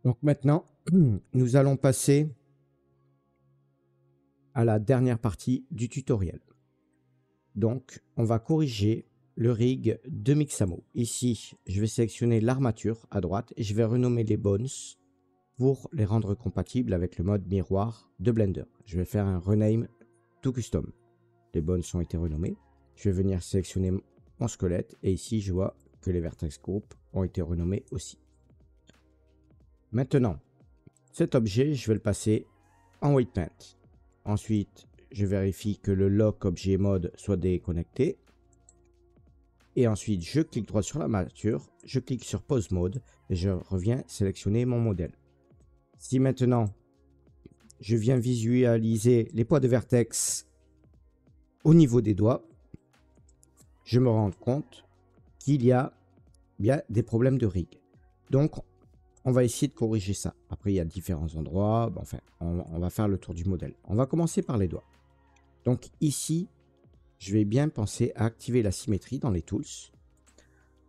Donc maintenant, nous allons passer à la dernière partie du tutoriel. Donc, on va corriger le rig de Mixamo. Ici, je vais sélectionner l'armature à droite et je vais renommer les bones pour les rendre compatibles avec le mode miroir de Blender. Je vais faire un rename to custom. Les bones ont été renommés. Je vais venir sélectionner mon squelette et ici, je vois que les vertex group ont été renommés aussi. Maintenant, cet objet, je vais le passer en weight paint. Ensuite, je vérifie que le lock objet mode soit déconnecté. Et ensuite, je clique droit sur l'armature, je clique sur pause mode et je reviens sélectionner mon modèle. Si maintenant, je viens visualiser les poids de vertex au niveau des doigts, je me rends compte qu'il y a bien des problèmes de rig. Donc, on va essayer de corriger ça. Après, il y a différents endroits. Enfin, on va faire le tour du modèle. On va commencer par les doigts. Donc ici, je vais bien penser à activer la symétrie dans les tools.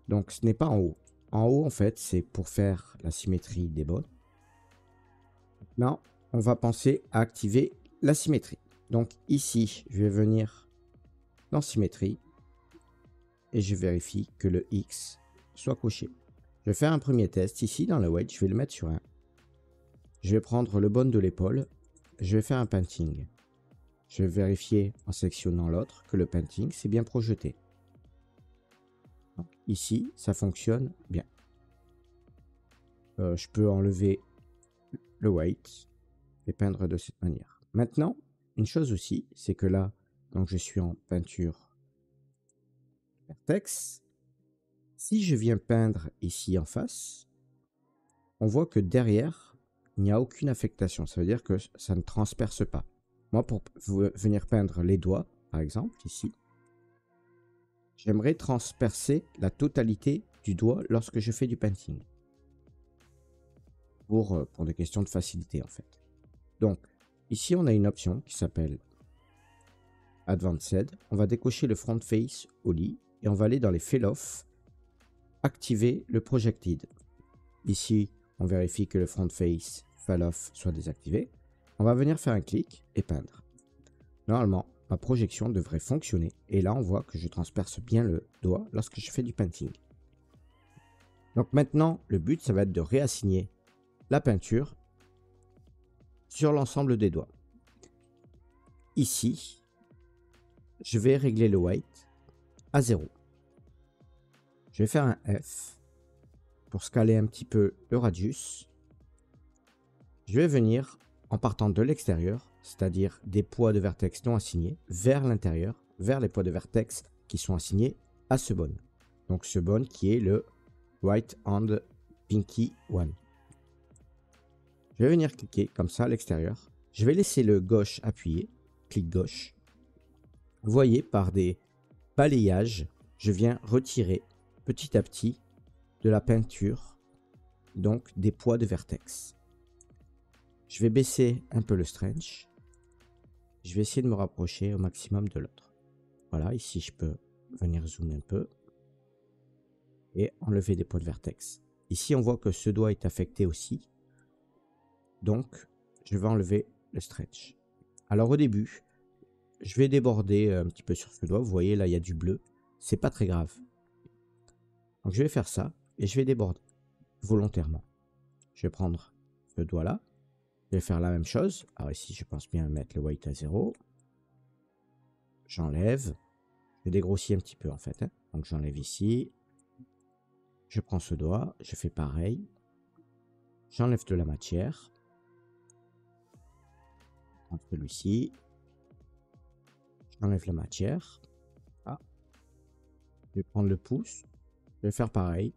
Donc ce n'est pas en haut. En haut, en fait, c'est pour faire la symétrie des bones. Maintenant, on va penser à activer la symétrie. Donc ici, je vais venir dans symétrie et je vérifie que le X soit coché. Je vais faire un premier test ici dans le wedge, je vais le mettre sur 1. Je vais prendre le bone de l'épaule, je vais faire un painting. Je vais vérifier en sélectionnant l'autre que le painting s'est bien projeté. Donc, ici, ça fonctionne bien. Je peux enlever le weight et peindre de cette manière. Maintenant, une chose aussi, c'est que là, donc je suis en peinture vertex. Si je viens peindre ici en face, on voit que derrière, il n'y a aucune affectation. Ça veut dire que ça ne transperce pas. Moi, pour venir peindre les doigts, par exemple, ici, j'aimerais transpercer la totalité du doigt lorsque je fais du painting. Pour des questions de facilité, en fait. Donc, ici, on a une option qui s'appelle Advanced. On va décocher le front face au lit et on va aller dans les fail off, activer le projected. Ici, on vérifie que le front face fail off soit désactivé. On va venir faire un clic et peindre. Normalement, ma projection devrait fonctionner et là, on voit que je transperce bien le doigt lorsque je fais du painting. Donc maintenant, le but, ça va être de réassigner la peinture sur l'ensemble des doigts. Ici, je vais régler le white à 0. Je vais faire un F pour scaler un petit peu le radius. Je vais venir en partant de l'extérieur, c'est-à-dire des poids de vertex non assignés, vers l'intérieur, vers les poids de vertex qui sont assignés à ce bone. Donc ce bone qui est le right hand pinky one. Je vais venir cliquer comme ça à l'extérieur. Je vais laisser le gauche appuyé, clic gauche. Vous voyez, par des balayages, je viens retirer petit à petit de la peinture, donc des poids de vertex. Je vais baisser un peu le stretch. Je vais essayer de me rapprocher au maximum de l'autre. Voilà, ici je peux venir zoomer un peu et enlever des poids de vertex. Ici on voit que ce doigt est affecté aussi. Donc je vais enlever le stretch. Alors au début, je vais déborder un petit peu sur ce doigt. Vous voyez là il y a du bleu. C'est pas très grave. Donc je vais faire ça et je vais déborder volontairement. Je vais prendre ce doigt là. Je vais faire la même chose. Alors ici je pense bien mettre le weight à 0. J'enlève. Je dégrossis un petit peu en fait. Donc j'enlève ici. Je prends ce doigt. Je fais pareil. J'enlève de la matière. Je prends celui-ci. J'enlève la matière. Ah. Je vais prendre le pouce. Je vais faire pareil.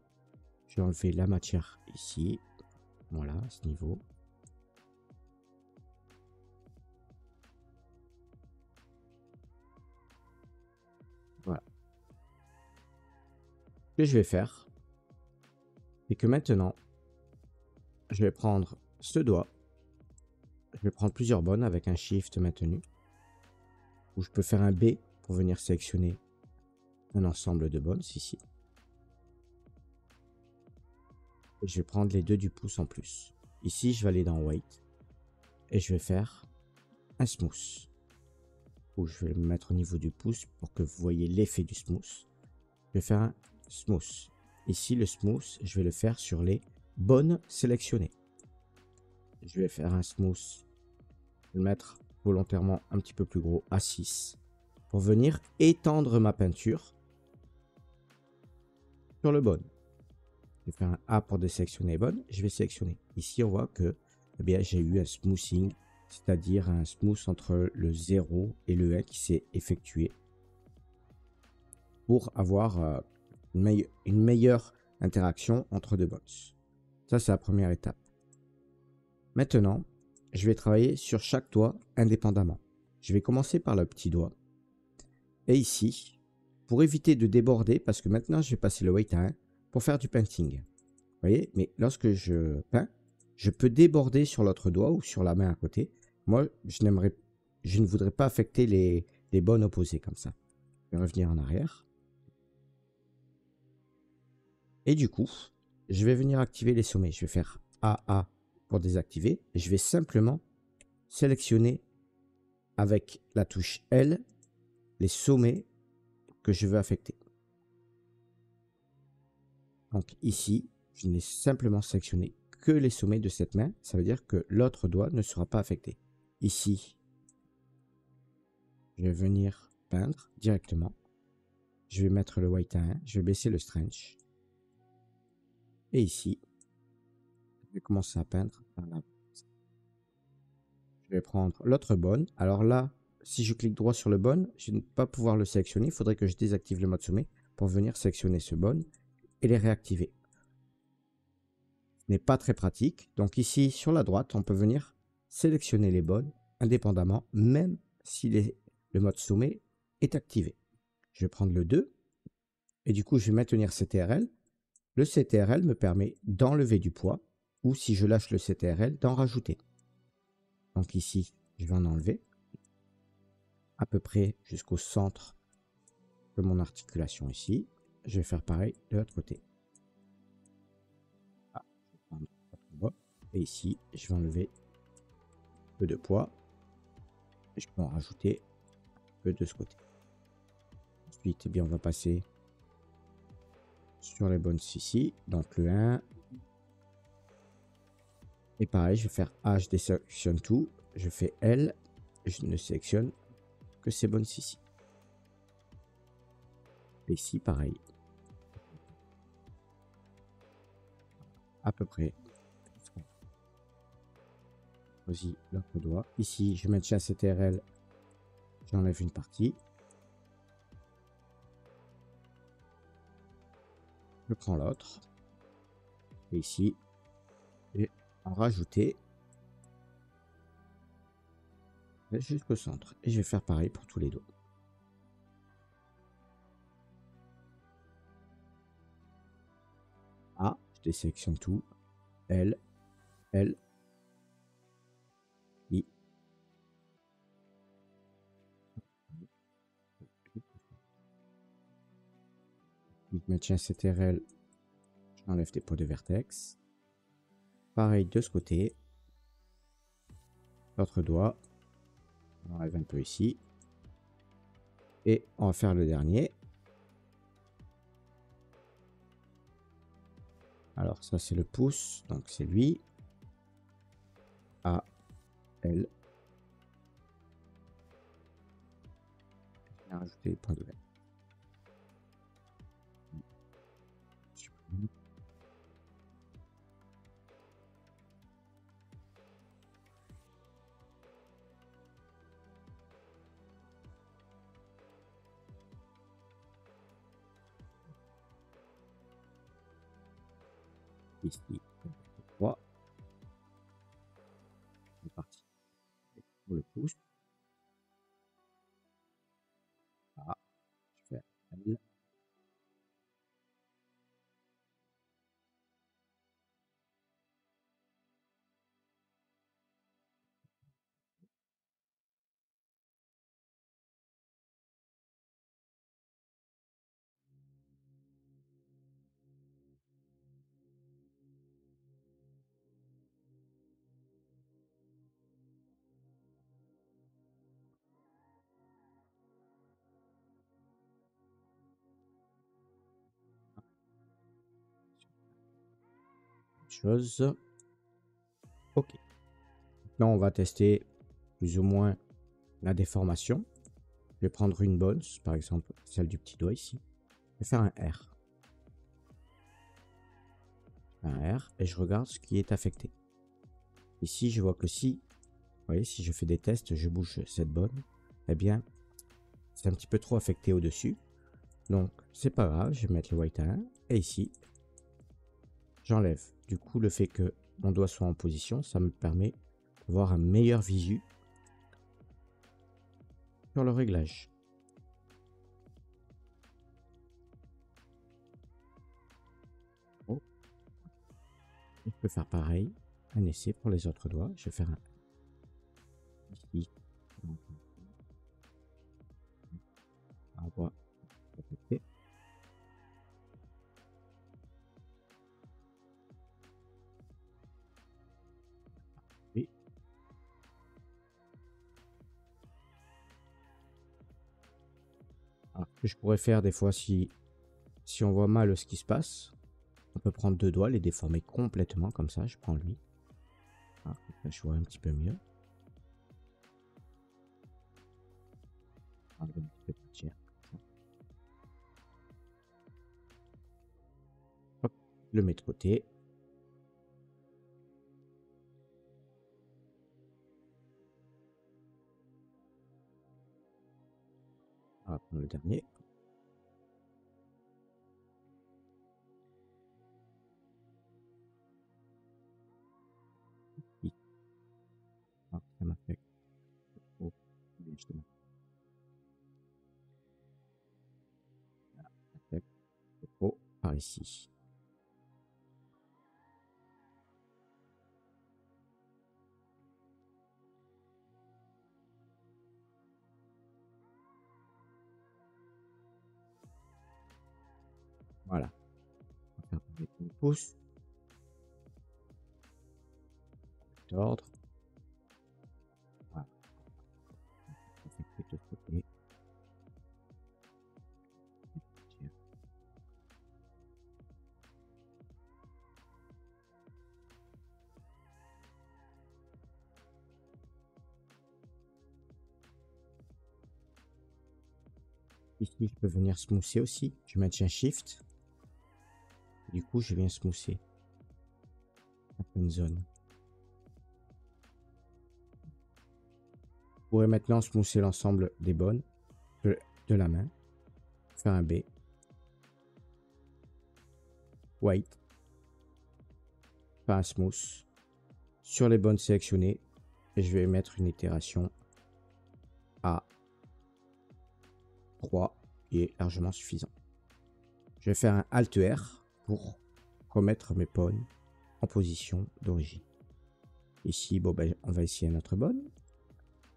Je vais enlever la matière ici. Voilà, à ce niveau. Voilà. Ce que je vais faire, c'est que maintenant, je vais prendre ce doigt. Je vais prendre plusieurs bonnes avec un shift maintenu. Ou je peux faire un B pour venir sélectionner un ensemble de bonnes ici. Et je vais prendre les deux du pouce en plus. ici, je vais aller dans Weight et je vais faire un smooth. Ou je vais le mettre au niveau du pouce pour que vous voyez l'effet du smooth. Je vais faire un smooth. Ici, le smooth, je vais le faire sur les bonnes sélectionnées. Je vais faire un smooth, je vais le mettre volontairement un petit peu plus gros, à 6, pour venir étendre ma peinture sur le bon. Je vais faire un A pour désélectionner les bonnes. Je vais sélectionner. Ici, on voit que eh bien, j'ai eu un smoothing, c'est-à-dire un smooth entre le 0 et le 1 qui s'est effectué pour avoir une meilleure interaction entre deux bots. Ça, c'est la première étape. Maintenant, je vais travailler sur chaque doigt indépendamment. Je vais commencer par le petit doigt. Et ici, pour éviter de déborder, parce que maintenant, je vais passer le weight à 1 pour faire du painting. Vous voyez, mais lorsque je peins, je peux déborder sur l'autre doigt ou sur la main à côté. Moi, je ne voudrais pas affecter les bonnes opposées comme ça. Je vais revenir en arrière. Et du coup, je vais venir activer les sommets. Je vais faire AA pour désactiver. Et je vais simplement sélectionner avec la touche L les sommets que je veux affecter. Donc ici, je n'ai simplement sélectionné que les sommets de cette main. Ça veut dire que l'autre doigt ne sera pas affecté. Ici, je vais venir peindre directement. Je vais mettre le white à 1. Je vais baisser le strength. Et ici, je vais commencer à peindre par là. Je vais prendre l'autre bonne. Alors là, si je clique droit sur le bonne, je ne vais pas pouvoir le sélectionner. Il faudrait que je désactive le mode sommet pour venir sélectionner ce bonne et les réactiver. Ce n'est pas très pratique. Donc ici, sur la droite, on peut venir sélectionner les bonnes indépendamment, même si le mode sommet est activé. Je vais prendre le 2 et du coup, je vais maintenir CTRL. Le CTRL me permet d'enlever du poids ou si je lâche le CTRL, d'en rajouter. Donc ici, je vais en enlever à peu près jusqu'au centre de mon articulation ici. Je vais faire pareil de l'autre côté. Ah, je vais prendre l'autre doigt. Et ici, je vais enlever un peu de poids. Et je peux en rajouter un peu de ce côté. Ensuite, eh bien, on va passer sur les bonnes ici. Donc le 1. Et pareil, je vais faire A, je désélectionne tout. Je fais L, je ne sélectionne que ces bonnes ici. Et ici, pareil. À peu près. Choisis l'autre doigt. Ici, je maintiens CTRL. J'enlève une partie. Je prends l'autre. Et ici, et en rajouter jusqu'au centre. Et je vais faire pareil pour tous les doigts. A, je désélectionne tout. L, L, I. Je maintiens CTRL. J'enlève des points de vertex. Pareil de ce côté. L'autre doigt. On enlève un peu ici. Et on va faire le dernier. Alors ça c'est le pouce, donc c'est lui. A, L. Je vais rajouter les points de verre. Ici, 3. C'est parti. Pour le pouce. A, je fais L. chose. Ok. Maintenant, on va tester plus ou moins la déformation. Je vais prendre une bonne, par exemple celle du petit doigt ici. Je vais faire un R. Un R et je regarde ce qui est affecté. Ici, je vois que si, vous voyez, si je fais des tests, je bouge cette bonne, eh bien, c'est un petit peu trop affecté au-dessus. Donc, c'est pas grave, je vais mettre le white à 1. Et ici, j'enlève. Du coup, le fait que mon doigt soit en position, ça me permet d'avoir un meilleur visu sur le réglage. Oh. Je peux faire pareil, un essai pour les autres doigts. Je vais faire un ici. Un doigt affecté. Oui. Alors, ce que je pourrais faire des fois, si on voit mal ce qui se passe, on peut prendre deux doigts, les déformer complètement comme ça. Je prends lui. Ah, là, je vois un petit peu mieux. Enlever un petit peu de matière. Hop, le mets de côté. On va prendre le dernier. Ah, ça m'a fait. Oh, justement. Oh, par ici. Voilà. On va faire avec le pouce. D'ordre. Voilà. On fait que de côté. Tiens. Ici, je peux venir smoother aussi. Je maintiens Shift. Du coup, je viens smoother certaines zones. Je pourrais maintenant smoother l'ensemble des bonnes de la main. Faire un B. White. Faire un smooth. Sur les bonnes sélectionnées. Et je vais mettre une itération à 3 qui est largement suffisant. Je vais faire un Alt R pour remettre mes pawns en position d'origine. Ici, bon, ben, on va essayer notre bonne.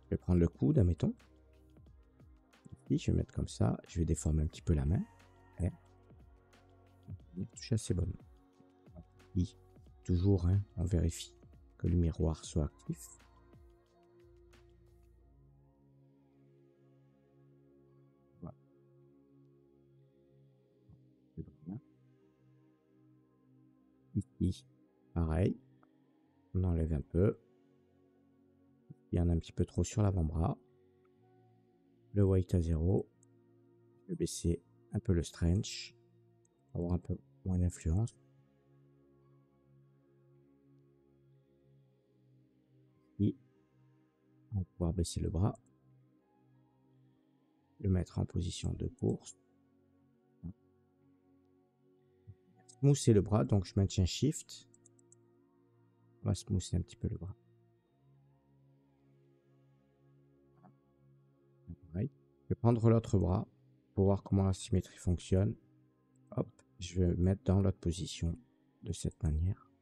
Je vais prendre le coude, admettons. Ici, je vais mettre comme ça. Je vais déformer un petit peu la main. Et toucher assez bonne. Ici, toujours, hein, on vérifie que le miroir soit actif. Voilà. Ici, pareil. On enlève un peu. Il y en a un petit peu trop sur l'avant-bras. Le white à 0. Je vais baisser un peu le stretch. Avoir un peu moins d'influence. Ici, on va pouvoir baisser le bras. Le mettre en position de course. Smoother le bras, donc je maintiens Shift. On va smoother un petit peu le bras. Pareil. Je vais prendre l'autre bras pour voir comment la symétrie fonctionne. Hop, je vais mettre dans l'autre position de cette manière.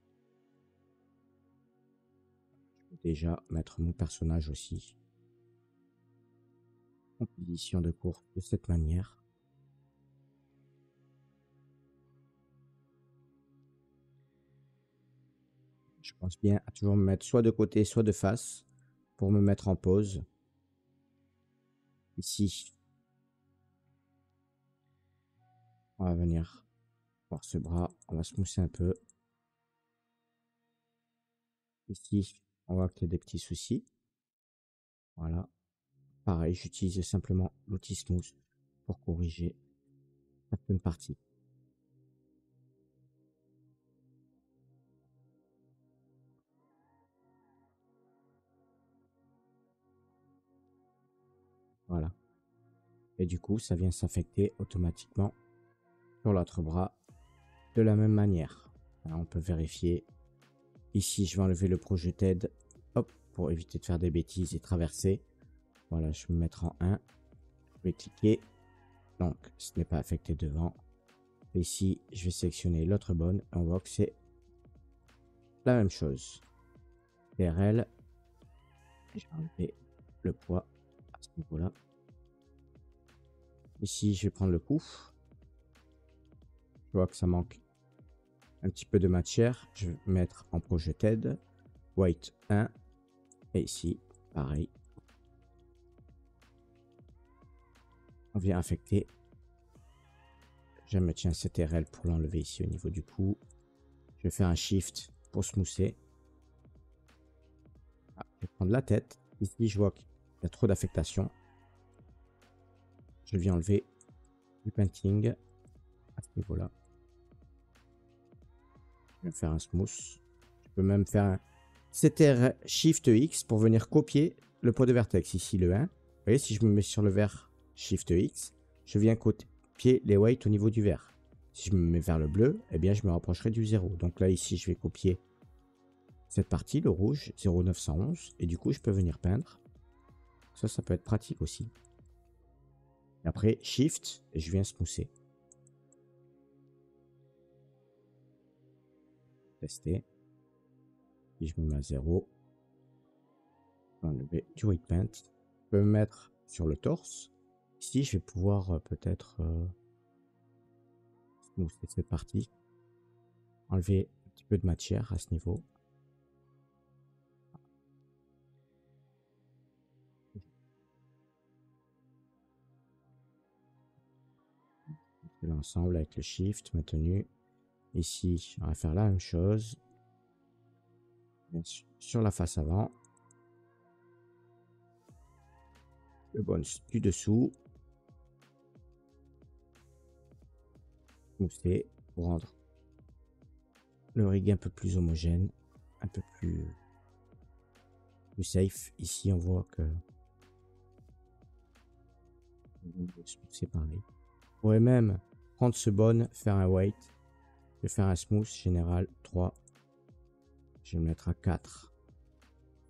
Je peux déjà mettre mon personnage aussi en position de course de cette manière. Je pense bien à toujours me mettre soit de côté, soit de face pour me mettre en pause. Ici, on va venir voir ce bras, on va smoother un peu. Ici, on voit qu'il y a des petits soucis. Voilà. Pareil, j'utilise simplement l'outil Smooth pour corriger certaines parties. Voilà. Et du coup, ça vient s'affecter automatiquement sur l'autre bras de la même manière. Alors, on peut vérifier. Ici, je vais enlever le Projected, hop, pour éviter de faire des bêtises et traverser. Voilà, je vais me mettre en 1. Je vais cliquer. Donc, ce n'est pas affecté devant. Et ici, je vais sélectionner l'autre bonne. On voit que c'est la même chose. TRL. Je vais enlever le poids à ce niveau-là. Ici, je vais prendre le coup. Je vois que ça manque un petit peu de matière. Je vais mettre en Projected. White 1. Et ici, pareil. On vient affecter. Je me tiens CTRL pour l'enlever ici au niveau du cou. Je vais faire un Shift pour smoother. Ah, je vais prendre la tête. Ici, je vois qu'il y a trop d'affectation. Je viens enlever du painting à ce niveau-là. Je vais faire un smooth. Je peux même faire un CTRL Shift X pour venir copier le pot de vertex. Ici, le 1. Vous voyez, si je me mets sur le vert Shift X, je viens copier les whites au niveau du vert. Si je me mets vers le bleu, eh bien, je me rapprocherai du 0. Donc là, ici, je vais copier cette partie, le rouge, 0,911. Et du coup, je peux venir peindre. Ça peut être pratique aussi. Et après, Shift, et je viens smoother. Tester. Et je me mets à 0. Enlever du white paint. Je peux me mettre sur le torse. Ici, je vais pouvoir peut-être smoother cette partie. Enlever un petit peu de matière à ce niveau. C'est l'ensemble avec le Shift maintenu. Ici, on va faire la même chose. Sur la face avant. Le bonus du dessous. Smoother pour rendre le rig un peu plus homogène, un peu plus safe. Ici, on voit que c'est pareil. On pourrait même prendre ce bon, faire un white. Je vais faire un smooth général 3. Je vais le mettre à 4.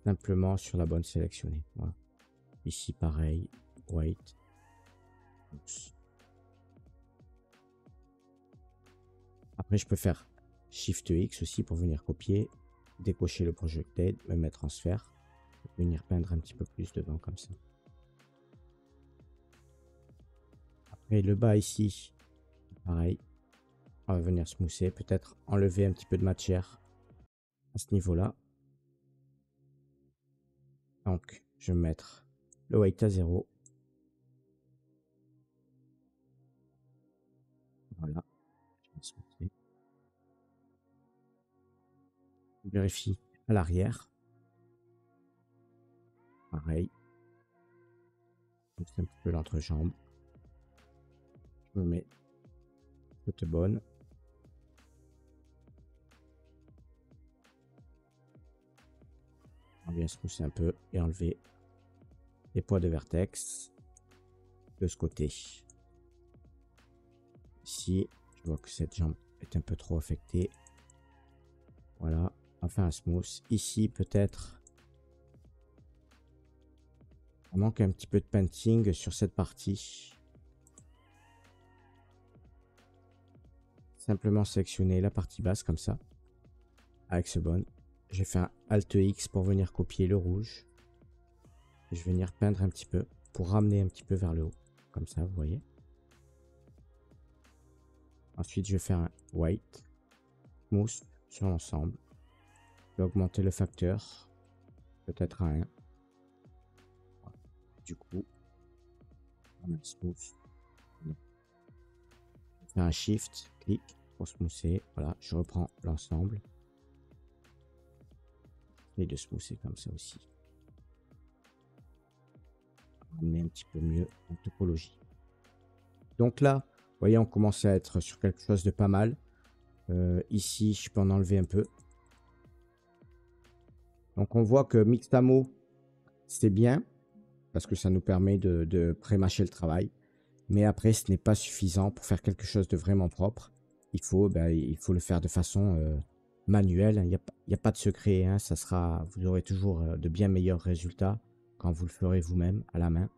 Simplement sur la bonne sélectionnée. Voilà. Ici, pareil. White. Oops. Après, je peux faire Shift X aussi pour venir copier, décocher le projected, me mettre en sphère, venir peindre un petit peu plus devant comme ça. Après, le bas ici, pareil. On va venir smoother, peut-être enlever un petit peu de matière à ce niveau-là. Donc, je vais mettre le white à 0. Voilà. Je vérifie à l'arrière. Pareil. C'est un petit peu l'entrejambe. Je me mets cette bonne. On vient smoother un peu et enlever les poids de vertex de ce côté. Ici, je vois que cette jambe est un peu trop affectée. Voilà, on fait un smooth. Ici, peut-être, on manque un petit peu de painting sur cette partie. Simplement sélectionner la partie basse comme ça, avec ce bon. J'ai fait un Alt X pour venir copier le rouge. Je vais venir peindre un petit peu pour ramener un petit peu vers le haut, comme ça, vous voyez. Ensuite, je vais faire un white, smooth sur l'ensemble. Je vais augmenter le facteur, peut-être à 1. Du coup, on a smooth. Je fais un shift, clic pour smoother. Voilà, je reprends l'ensemble. Et de smoother comme ça aussi. On est un petit peu mieux en topologie. Donc là, vous voyez, on commence à être sur quelque chose de pas mal. Ici, je peux en enlever un peu. Donc on voit que Mixtamo, c'est bien, parce que ça nous permet de pré-mâcher le travail. Mais après, ce n'est pas suffisant pour faire quelque chose de vraiment propre. Il faut le faire de façon manuelle. Il n'y a pas de secret, hein. Vous aurez toujours de bien meilleurs résultats quand vous le ferez vous-même à la main.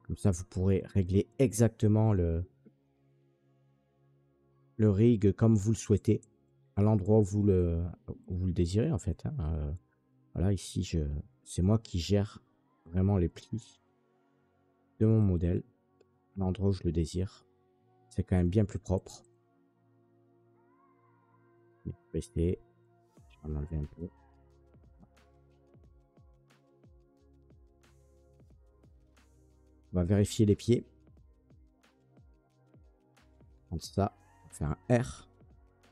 Comme ça, vous pourrez régler exactement le rig comme vous le souhaitez, à l'endroit où vous le désirez en fait, hein. Voilà, ici, c'est moi qui gère vraiment les plis de mon modèle, l'endroit où je le désire. C'est quand même bien plus propre. Je vais rester, je vais en enlever un peu. On va vérifier les pieds. Comme ça, on va faire un R.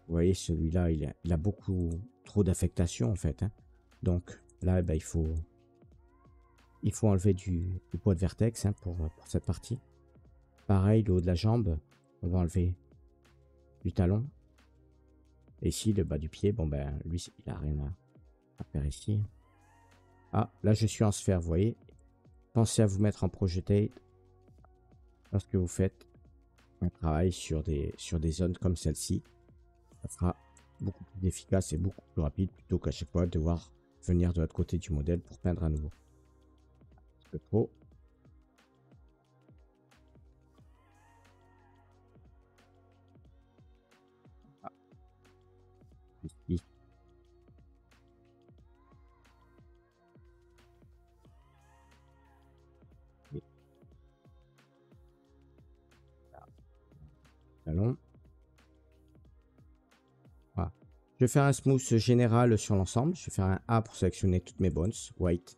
Vous voyez, celui-là, il a beaucoup trop d'affectation en fait, hein. Donc là, il faut enlever du poids de vertex, hein, pour cette partie. Pareil, le haut de la jambe, on va enlever du talon. Et ici, le bas du pied, bon ben, lui, il a rien à faire ici. Ah, là, je suis en sphère, vous voyez. Pensez à vous mettre en projeté lorsque vous faites un travail sur des zones comme celle-ci. Ça sera beaucoup plus efficace et beaucoup plus rapide plutôt qu'à chaque fois devoir venir de l'autre côté du modèle pour peindre à nouveau. Un peu trop. Ah, ici. Et là, talon. Voilà. Je vais faire un smooth général sur l'ensemble. Je vais faire un A pour sélectionner toutes mes bones. White.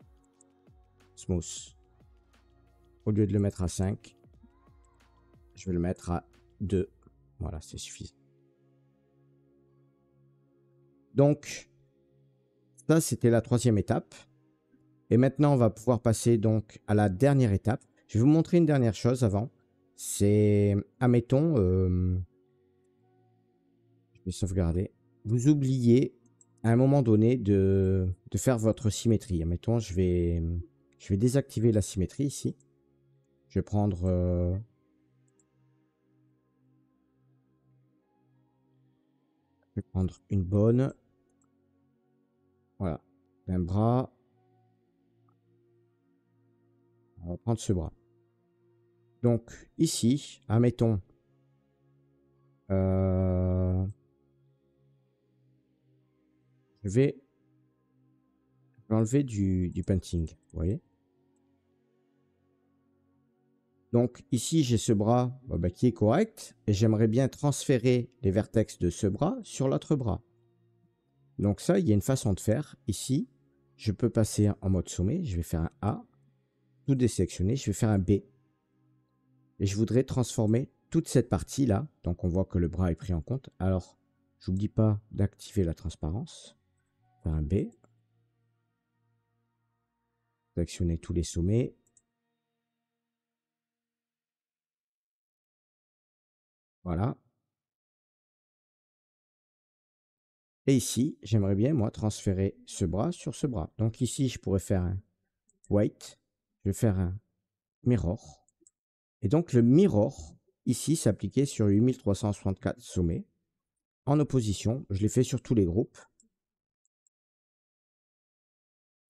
Smooth. Au lieu de le mettre à 5, je vais le mettre à 2. Voilà, c'est suffisant. Donc, ça, c'était la troisième étape. Et maintenant, on va pouvoir passer donc à la dernière étape. Je vais vous montrer une dernière chose avant. C'est, admettons, je vais sauvegarder. Vous oubliez à un moment donné de faire votre symétrie. Admettons, je vais désactiver la symétrie ici. Je vais prendre une bonne. Voilà. Un bras. On va prendre ce bras. Donc, ici, admettons, je vais enlever du painting, vous voyez. Donc, ici, j'ai ce bras qui est correct et j'aimerais bien transférer les vertex de ce bras sur l'autre bras. Donc ça, il y a une façon de faire. Ici, je peux passer en mode sommet. Je vais faire un A, tout désélectionner. Je vais faire un B. Et je voudrais transformer toute cette partie-là. Donc, on voit que le bras est pris en compte. Alors, j'oublie pas d'activer la transparence. Faire un B. Sélectionner tous les sommets. Voilà. Et ici, j'aimerais bien, moi, transférer ce bras sur ce bras. Donc ici, je pourrais faire un white. Je vais faire un mirror. Et donc, le mirror, ici, s'appliquait sur 8364 sommets. En opposition, je l'ai fait sur tous les groupes.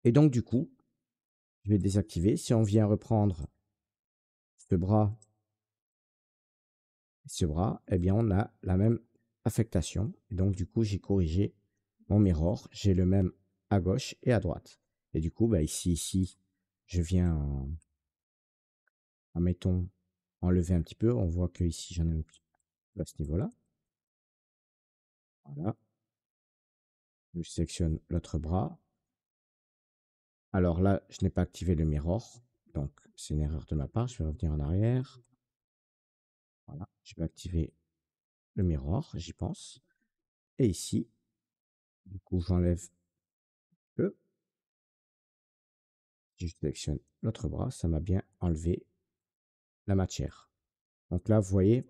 Et donc, du coup, je vais désactiver. Si on vient reprendre ce bras, eh bien, on a la même affectation. Et donc, du coup, j'ai corrigé mon mirror. J'ai le même à gauche et à droite. Et du coup, ici, je viens, admettons, enlever un petit peu. On voit que ici, j'en ai un petit peu à ce niveau-là. Voilà. Je sélectionne l'autre bras. Alors là, je n'ai pas activé le mirror. Donc, c'est une erreur de ma part. Je vais revenir en arrière. Voilà. Je vais activer le mirror, j'y pense. Et ici, du coup, j'enlève peu. Si je sélectionne l'autre bras, ça m'a bien enlevé la matière. Donc là, vous voyez,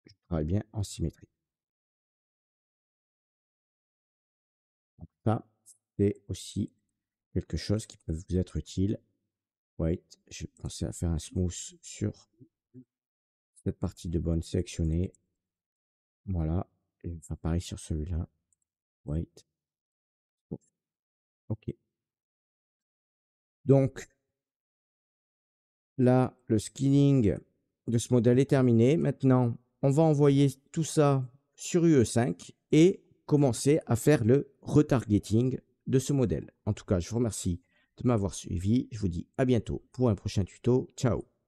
je travaille bien en symétrie. Donc ça, c'est aussi quelque chose qui peut vous être utile. White, j'ai pensé à faire un smooth sur cette partie de bonne sélectionnée. Voilà. Et enfin, pareil sur celui-là. White. OK. Donc, là, le skinning de ce modèle est terminé. Maintenant, on va envoyer tout ça sur UE5 et commencer à faire le retargeting de ce modèle. En tout cas, je vous remercie de m'avoir suivi. Je vous dis à bientôt pour un prochain tuto. Ciao!